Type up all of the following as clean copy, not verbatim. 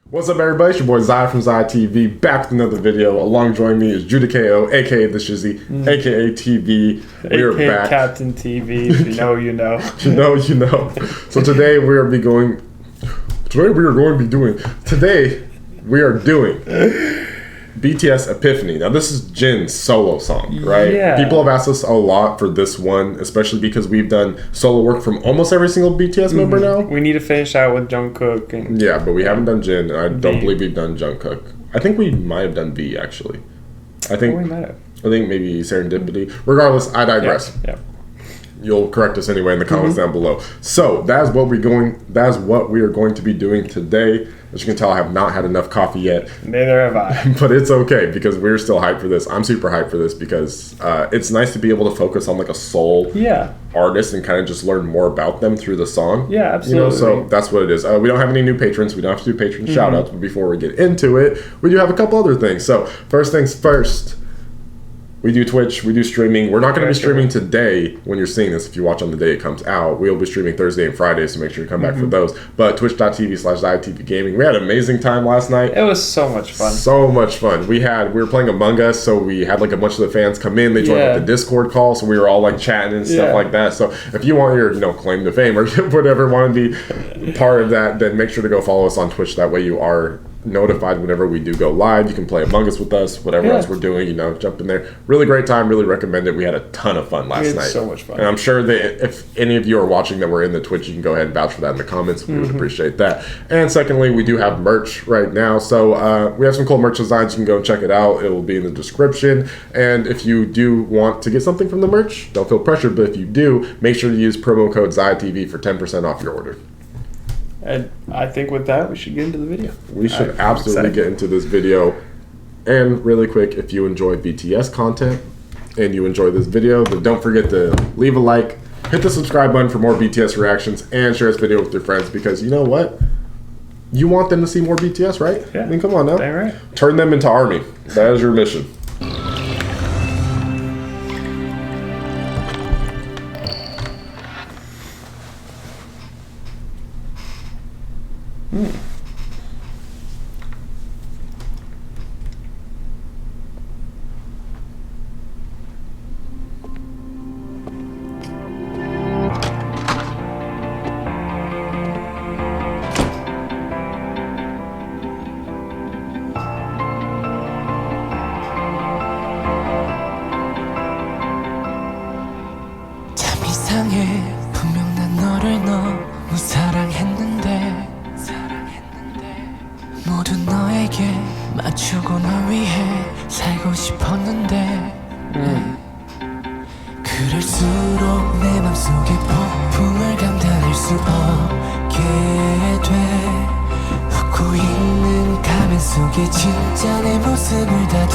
What's up, everybody? It's your boy Ziah from Ziah TV, back with another video. Along joining me is Judah KO, aka The Shizzy, aka TV. We are back. Captain TV. If you know, you know. If you know, you know. So today we are doing BTS Epiphany. Now this is Jin's solo song, right? Yeah. People have asked us a lot for this one, especially because we've done solo work from almost every single BTS member now. We need to finish out with Jungkook. And yeah, but we haven't done Jin. I don't believe we've done Jungkook. I think we might have done V, actually. I think we might have. I think maybe Serendipity. Regardless, I digress. Yeah. You'll correct us anyway in the comments down below. So that's what we are going to be doing today. As you can tell, I have not had enough coffee yet. Neither have I. But it's okay because we're still hyped for this. I'm super hyped for this because it's nice to be able to focus on like a soul artist and kind of just learn more about them through the song. Yeah, absolutely. You know, so that's what it is. We don't have any new patrons. We don't have to do patron shout outs. But before we get into it, we do have a couple other things. So first things first. We do Twitch, we do streaming. We're not going to be streaming today when you're seeing this. If you watch on the day it comes out, we'll be streaming Thursday and Friday, so make sure you come back for those. But twitch.tv/ZiahTV Gaming. We had an amazing time last night. It was so much fun. So much fun. We were playing Among Us, so we had like a bunch of the fans come in. They joined up the Discord call, so we were all like chatting and stuff like that. So if you want your claim to fame or whatever, want to be part of that, then make sure to go follow us on Twitch. That way you are notified whenever we do go live. You can play Among Us with us, whatever else we're doing, jump in there. Really great time, really recommend it. We had a ton of fun last night. So much fun. And I'm sure that if any of you are watching that were in the Twitch, you can go ahead and vouch for that in the comments. We would appreciate that. And secondly, we do have merch right now. So we have some cool merch designs. You can go and check it out. It will be in the description. And if you do want to get something from the merch, don't feel pressured. But if you do, make sure to use promo code ZiahTV for 10% off your order. And I think with that, we should get into the video. We should absolutely get into this video. And really quick, if you enjoy BTS content and you enjoy this video, then don't forget to leave a like, hit the subscribe button for more BTS reactions, and share this video with your friends because you know what? You want them to see more BTS, right? Yeah. I mean, come on now. Damn right. Turn them into ARMY. That is your mission. 분명 난 너를 너무 사랑했는데 모두 너에게 맞추고 널 위해 살고 싶었는데 그럴수록 내 맘속에 폭풍을 감당할 수 없게 돼 웃고 있는 가면 속에 진짜 내 모습을 다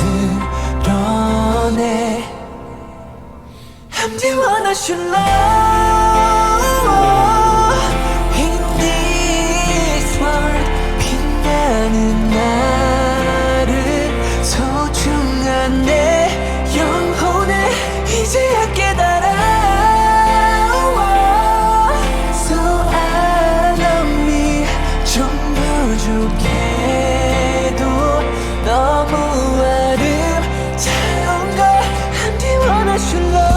드러내 I'm the one I should love in this world 빛나는 나를 소중한 내 영혼을 이제야 깨달아 So I love me 좀 부족해도 너무 아름다운 걸 I'm the one I should love.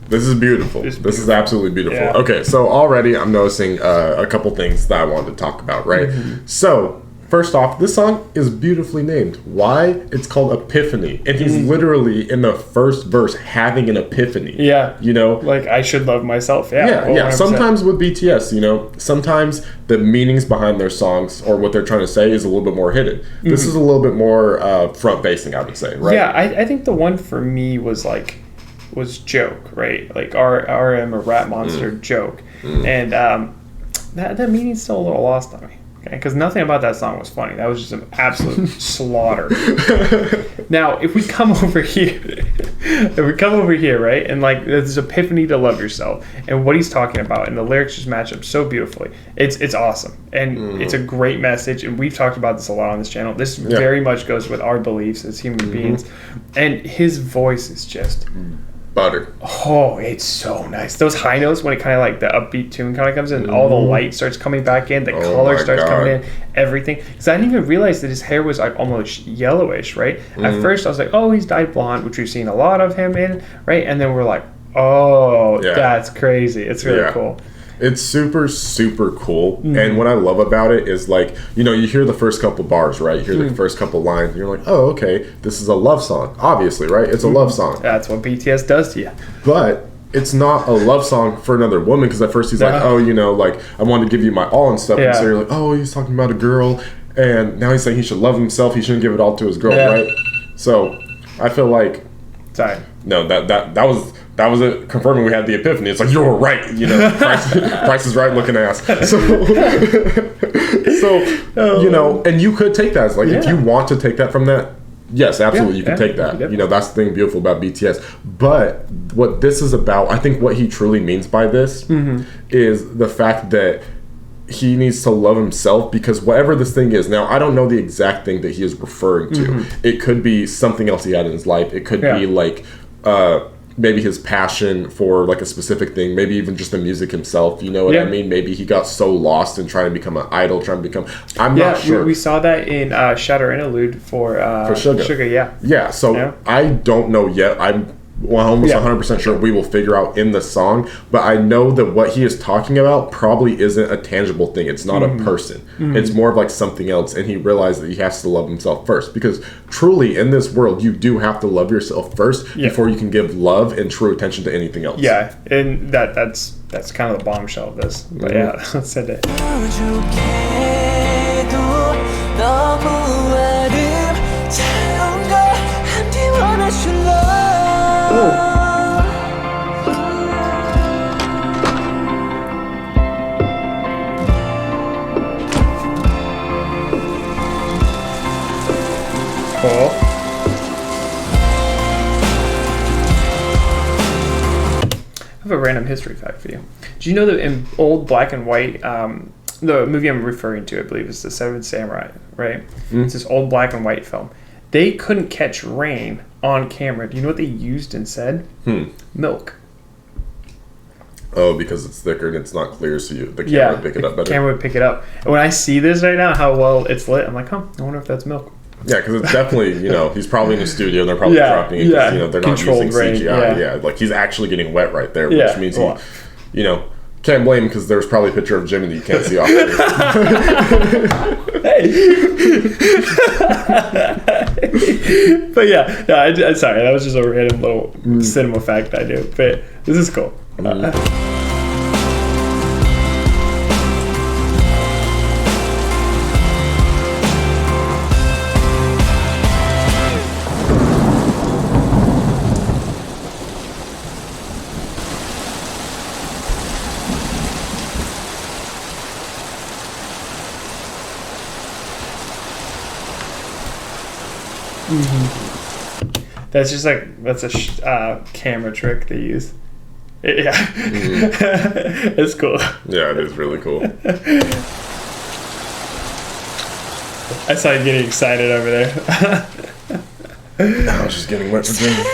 This is beautiful. This is absolutely beautiful. Yeah. Okay, so already I'm noticing a couple things that I wanted to talk about, right? So, first off, this song is beautifully named. Why? It's called Epiphany. And he's literally in the first verse having an epiphany. Yeah. Like I should love myself. Yeah. 100%. Sometimes with BTS, sometimes the meanings behind their songs or what they're trying to say is a little bit more hidden. This is a little bit more front-facing, I would say, right? Yeah, I think the one for me was Joke, right? Like RM or Rap Monster Joke. And that meaning's still a little lost on me. Okay, because nothing about that song was funny. That was just an absolute slaughter. Now, if we come over here, right, and like there's epiphany to love yourself, and what he's talking about, and the lyrics just match up so beautifully. It's awesome, and it's a great message. And we've talked about this a lot on this channel. This very much goes with our beliefs as human beings, and his voice is just Butter. Oh, it's so nice. Those high notes when it kind of like the upbeat tune kind of comes in, all the light starts coming back in, the color starts coming in, everything. Because I didn't even realize that his hair was like almost yellowish, right? At first I was like, oh, he's dyed blonde, which we've seen a lot of him in, right? And then we're like, oh, that's crazy. It's really cool. It's super, super cool. And what I love about it is, like, you know, you hear the first couple bars, right? You hear the first couple lines, and you're like, oh, okay, this is a love song. Obviously, right? It's a love song. That's what BTS does to you. But it's not a love song for another woman, because at first he's like, oh, you know, like, I want to give you my all and stuff. And so you're like, oh, he's talking about a girl. And now he's saying he should love himself. He shouldn't give it all to his girl, right? So I feel like... Sorry. No, that was it confirming we had the epiphany. It's like, you're right, you know, Price is Right looking ass. So you know, and you could take that as like, if you want to take that from that, yes, absolutely, you can take that. You know, that's the thing beautiful about BTS. But what this is about, I think what he truly means by this is the fact that he needs to love himself, because whatever this thing is, now I don't know the exact thing that he is referring to. It could be something else he had in his life. It could be like maybe his passion for like a specific thing, maybe even just the music himself, you know what I mean? Maybe he got so lost in trying to become an idol, I'm not sure. We saw that in Shatter Interlude for Sugar. Yeah, so I don't know yet. I'm almost 100% sure we will figure out in the song, but I know that what he is talking about probably isn't a tangible thing. It's not a person. It's more of like something else, and he realized that he has to love himself first, because truly in this world you do have to love yourself first before you can give love and true attention to anything else. Yeah, and that's kind of the bombshell of this. But let's say that. Cool. I have a random history fact for you. Do you know that in old black and white, the movie I'm referring to, I believe, is The Seven Samurai, right? It's this old black and white film. They couldn't catch rain on camera. Do you know what they used instead? Milk. Oh, because it's thicker and it's not clear, so the camera would pick it up better. The camera would pick it up. And when I see this right now, how well it's lit, I'm like, I wonder if that's milk. Yeah, because it's definitely, you know, he's probably in the studio and they're probably dropping it because, you know, they're not using CGI. Like, he's actually getting wet right there, which means he, you know, can't blame him, because there's probably a picture of Jimmy that you can't see off there. But I'm sorry, that was just a random little cinema fact I do. But this is cool. That's just like, that's a camera trick they use. Yeah. It's cool. Yeah, it is really cool. I saw you getting excited over there. I was just getting wet for drinking.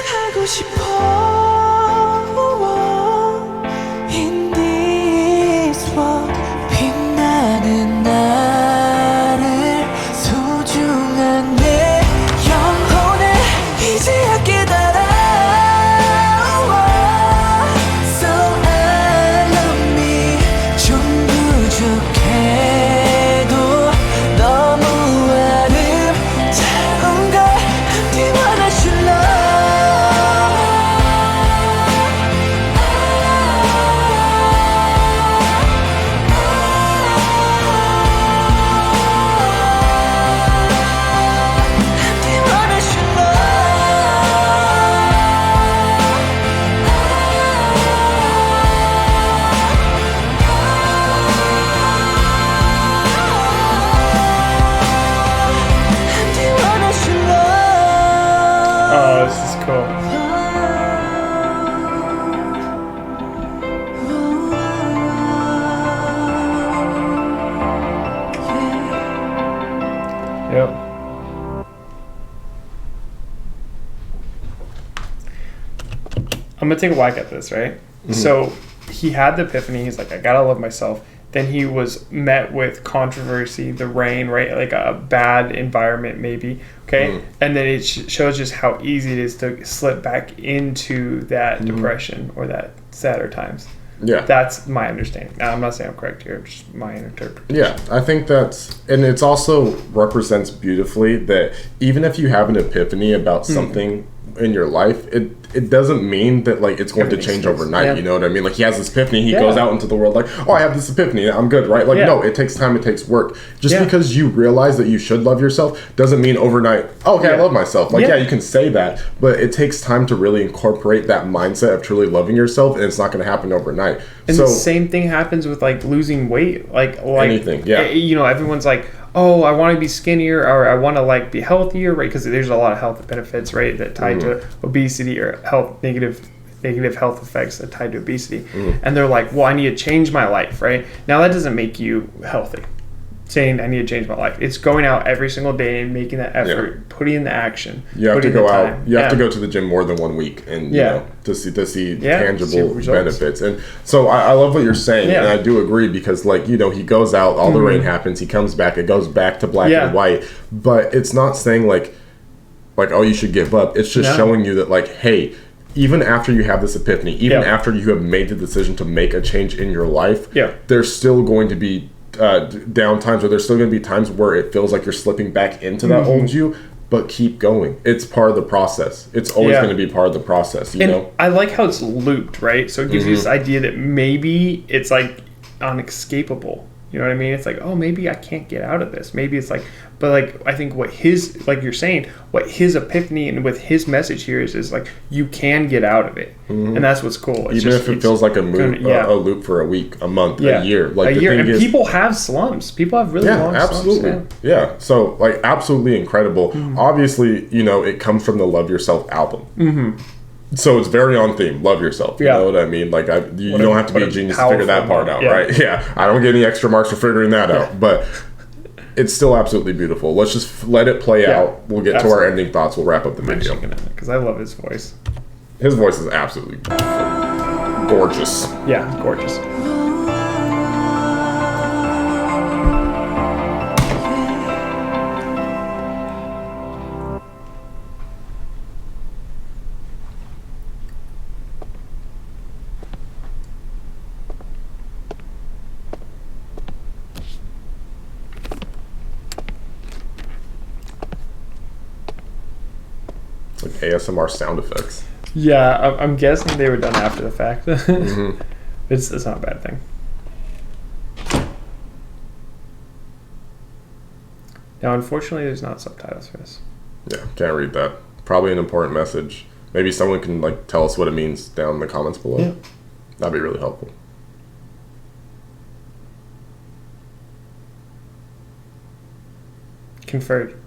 I'm I'm gonna take a whack at this, right? So he had the epiphany. He's like, I gotta love myself. Then he was met with controversy, the rain, right? Like a bad environment, maybe. Okay, and then it shows just how easy it is to slip back into that depression or that sadder times. Yeah, that's my understanding. Now, I'm not saying I'm correct here; just my interpretation. Yeah, I think and it's also represents beautifully that even if you have an epiphany about something in your life, it doesn't mean that like it's going to change overnight. Yeah. You know what I mean? Like he has this epiphany, he goes out into the world like, oh, I have this epiphany, I'm good, right? Like no, it takes time, it takes work. Just because you realize that you should love yourself doesn't mean overnight, oh, okay, I love myself. Like you can say that, but it takes time to really incorporate that mindset of truly loving yourself, and it's not going to happen overnight. And so the same thing happens with like losing weight, like anything. Yeah, you know, everyone's like, oh, I want to be skinnier, or I want to like be healthier, right? Because there's a lot of health benefits, right, that tied to obesity or negative health effects that tied to obesity. And they're like, well, I need to change my life, right? Now that doesn't make you healthy. Saying I need to change my life, it's going out every single day and making that effort, putting in the action. You have to go out. You have to go to the gym more than 1 week, and you know, to see tangible benefits. And so I love what you're saying, and I do agree, because like, you know, he goes out, all the rain happens, he comes back, it goes back to black and white, but it's not saying like oh, you should give up. It's just showing you that like, hey, even after you have this epiphany, even after you have made the decision to make a change in your life, there's still going to be down times, or there's still going to be times where it feels like you're slipping back into that old you, but keep going. It's part of the process. It's always going to be part of the process, you know? I like how it's looped, right? So it gives you this idea that maybe it's like unescapable. You know what I mean? It's like, oh, maybe I can't get out of this. Maybe it's like, but like, I think what his, like you're saying, what his epiphany and with his message here is like, you can get out of it. And that's what's cool. It's even if it feels like a loop for a week, a month, a year. Like a year. And people have slumps. People have really long slumps. Yeah. So like, absolutely incredible. Obviously, you know, it comes from the Love Yourself album. So it's very on theme. Love yourself. You know what I mean? Like you don't have to be a genius to figure that part out, right? Yeah. I don't get any extra marks for figuring that out, but it's still absolutely beautiful. Let's just let it play out. We'll get to our ending thoughts. We'll wrap up the video. Because I love his voice. His voice is absolutely gorgeous. Yeah, gorgeous. Like ASMR sound effects. Yeah, I'm guessing they were done after the fact. It's not a bad thing. Now, unfortunately, there's not subtitles for this. Yeah, can't read that. Probably an important message. Maybe someone can like tell us what it means down in the comments below. Yeah. That'd be really helpful. Conferred.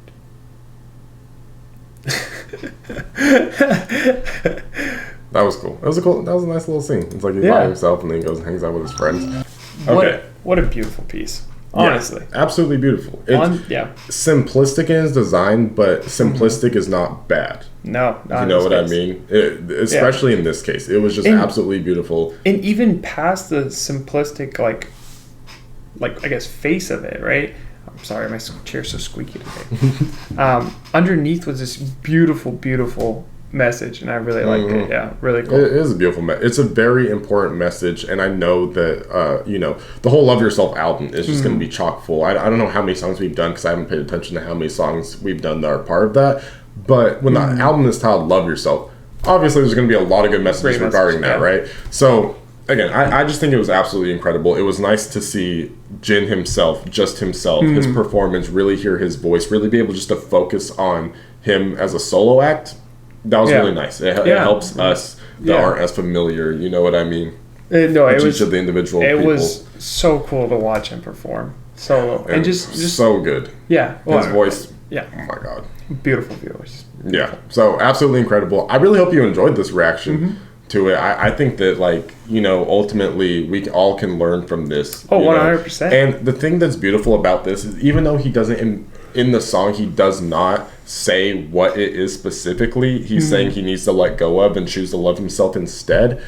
That was cool. That was a nice little scene. It's like he's by himself and then he goes and hangs out with his friends. Okay. What a beautiful piece. Honestly. Yeah, absolutely beautiful. It's simplistic in its design, but simplistic is not bad. No, not you know what I mean? Especially in this case. It was just absolutely beautiful. And even past the simplistic like I guess face of it, right? I'm sorry, my chair's so squeaky today. Underneath was this beautiful, beautiful message, and I really liked it. Yeah, really cool. It is a beautiful message. It's a very important message, and I know that you know, the whole Love Yourself album is just going to be chock full. I don't know how many songs we've done because I haven't paid attention to how many songs we've done that are part of that. But when the album is titled Love Yourself, obviously there's going to be a lot of good messages regarding that, right? So again, I just think it was absolutely incredible. It was nice to see Jin himself, just himself, his performance, really hear his voice, really be able just to focus on him as a solo act. That was really nice. It helps us that aren't as familiar, you know what I mean? It was each of the individual people. It was so cool to watch him perform solo. And just so good. Yeah. Well, his voice. Yeah. Oh my God. Beautiful viewers. Yeah. So absolutely incredible. I really hope you enjoyed this reaction to it. I think that, like, you know, ultimately we all can learn from this. Oh, 100%. And the thing that's beautiful about this is even though he doesn't in the song he does not say what it is specifically. He's saying he needs to let go of and choose to love himself instead.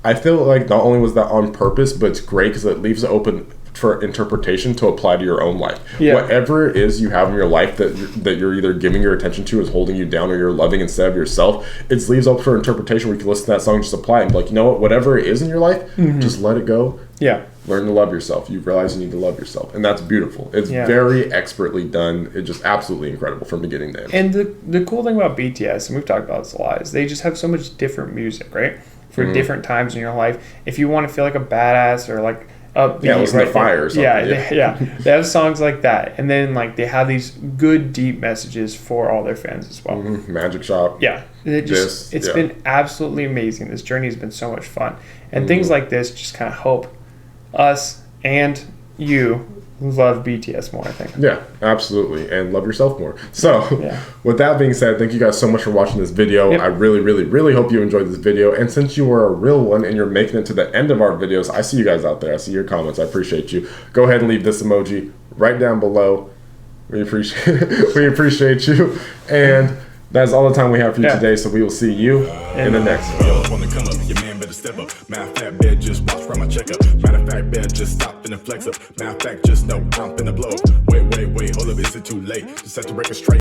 I feel like not only was that on purpose, but it's great because it leaves it open for interpretation to apply to your own life. Whatever it is you have in your life that you're either giving your attention to is holding you down, or you're loving instead of yourself, it leaves open for interpretation where you can listen to that song and just apply it and be like, you know what, whatever it is in your life, just let it go. Learn to love yourself. You realize you need to love yourself, and that's beautiful. It's very expertly done. It's just absolutely incredible from beginning to end. And the cool thing about BTS, and we've talked about this a lot, is they just have so much different music, right? For different times in your life. If you want to feel like a badass or like upbeat, listen to Fire or something. They have songs like that, and then like they have these good deep messages for all their fans as well. Magic Shop. It's been absolutely amazing. This journey has been so much fun, and things like this just kind of help us and you love BTS more, I think. Yeah, absolutely. And love yourself more. So, with that being said, thank you guys so much for watching this video. I really, really, really hope you enjoyed this video. And since you were a real one and you're making it to the end of our videos, I see you guys out there. I see your comments. I appreciate you. Go ahead and leave this emoji right down below. We appreciate you. And that's all the time we have for you today. So we will see you in the next video. Step up. Matter of fact, better just watch from my checkup. Matter of fact, better just stop and flex up. Matter of fact, just know I'm finna blow. Wait, hold up, is it too late? Just set the record straight.